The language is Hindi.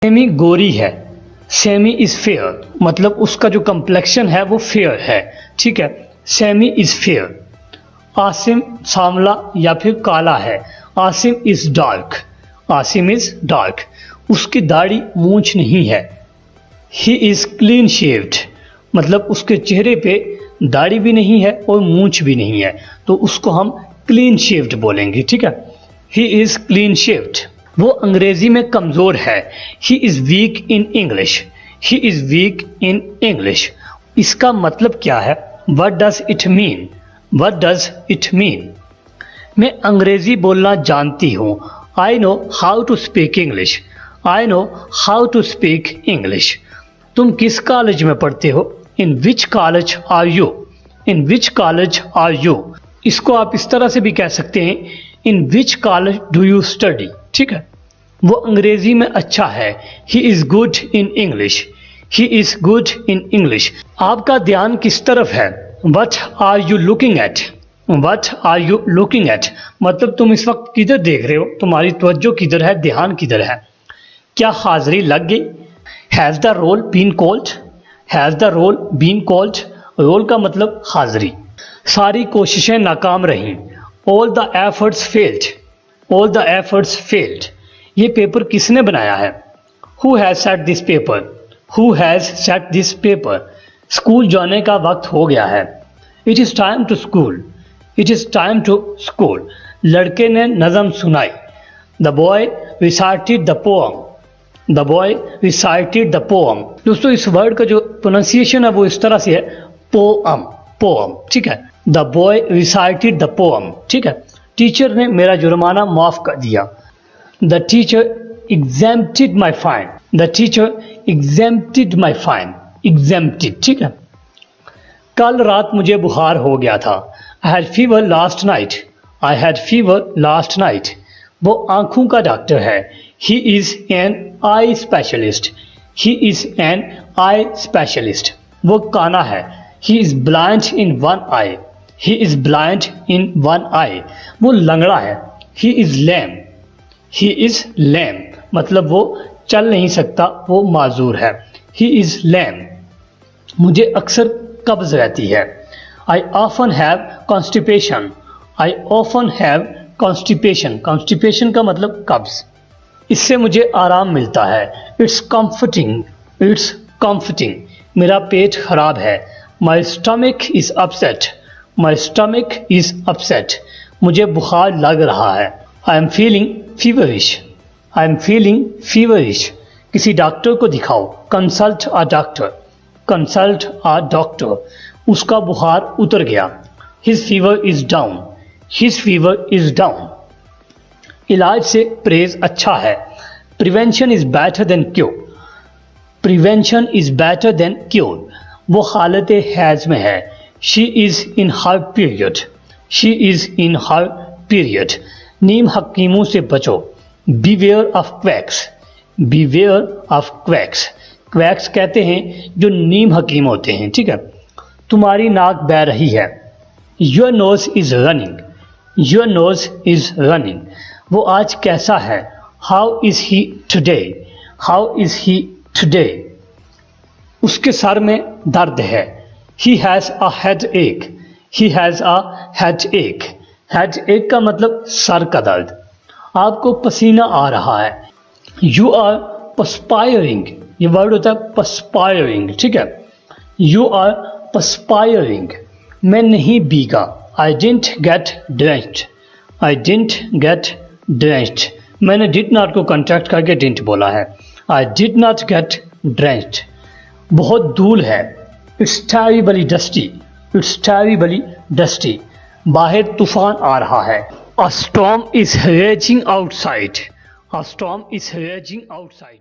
सेमी गोरी है, सेमी इज फेयर, मतलब उसका जो कंप्लेक्शन है वो फेयर है, ठीक है, सेमी इज फेयर। आसिम सांवला या फिर काला है, Asim is dark, Asim is dark. उसकी दाढ़ी मूंछ नहीं है, ही इज क्लीन शेव्ड, मतलब उसके चेहरे पे दाढ़ी भी नहीं है और मूंछ भी नहीं है, तो उसको हम क्लीन शेव्ड बोलेंगे, ठीक है, ही इज क्लीन शेव्ड। वो अंग्रेजी में कमजोर है, he is weak in English, he is weak in English. इसका मतलब क्या है? What does it mean, what does it mean. मैं अंग्रेजी बोलना जानती हूँ, I know how to speak English, I know how to speak English. तुम किस कॉलेज में पढ़ते हो? In which college are you, in which college are you. इसको आप इस तरह से भी कह सकते हैं, in which college do you study, ठीक है। वो अंग्रेजी में अच्छा है, he is good in English, he is good in English. आपका ध्यान किस तरफ है? What are you looking at, what are you looking at, मतलब तुम इस वक्त किधर देख रहे हो, तुम्हारी तवज्जो किधर है, ध्यान किधर है। क्या हाजिरी लग गई? Has the roll been called, has the roll been called, roll का मतलब हाजिरी। सारी कोशिशें नाकाम रहीं, all the efforts failed, all the efforts failed. ये पेपर किसने बनाया है? Who has set this paper, who has set this paper. School जाने का वक्त हो गया है, it is time to school, it is time to school. लड़के ने नज़म सुनाई, the boy recited the poem, the boy recited the poem. दोस्तों इस वर्ड का जो प्रोनाउंसिएशन है वो इस तरह से है, पोअम, पोअम, ठीक है, the boy recited the poem, ठीक है। टीचर ने मेरा जुर्माना माफ कर दिया, the teacher exempted my fine, the teacher exempted my fine, exempted, ठीक है। कल रात मुझे बुखार हो गया था, I had fever last night, I had fever last night. वो आंखों का डॉक्टर है, he is an eye specialist, he is an eye specialist. वो काना है, he is blind in one eye, he is blind in one eye. वो लंगड़ा है, he is lame, he is lame, मतलब वो चल नहीं सकता, वो माजूर है, ही इज लैम। मुझे अक्सर कब्ज रहती है, I often have constipation, I often have constipation, constipation का मतलब कब्ज। इससे मुझे आराम मिलता है, इट्स कम्फर्टिंग, इट्स कम्फर्टिंग। मेरा पेट खराब है, my stomach is upset, my stomach is upset. मुझे बुखार लग रहा है, I am feeling feverish, I am feeling feverish. किसी डॉक्टर को दिखाओ, consult a doctor, consult a doctor. उसका बुखार उतर गया, his fever is down, his fever is down. इलाज से परहेज अच्छा है, prevention is better than cure, prevention is better than cure. वो हालत हैज में है, she is in her period, she is in her period. नीम हकीमों से बचो, beware of quacks, beware of quacks. Quacks कहते हैं जो नीम हकीम होते हैं, ठीक है। तुम्हारी नाक बह रही है, your nose is running, your nose is running. वो आज कैसा है, how is he today, how is he today. उसके सर में दर्द है, ही हैज़ अ हेड एक, ही हैज़ अ हेड एक। हेड एक का मतलब सर का दर्द। आपको पसीना आ रहा है, यू आर परस्पायरिंग, ये वर्ड होता है परस्पायरिंग, ठीक है, यू आर परस्पायरिंग। मैं नहीं भीगा, I didn't get drenched, I didn't get drenched. मैंने डिड नॉट को कॉन्ट्रैक्ट करके डिडंट बोला है, I did not gate drenched. बहुत धूल है, it's terribly dusty, it's terribly dusty. बाहर तूफान आ रहा है, अ storm is raising outside, a storm is raising outside.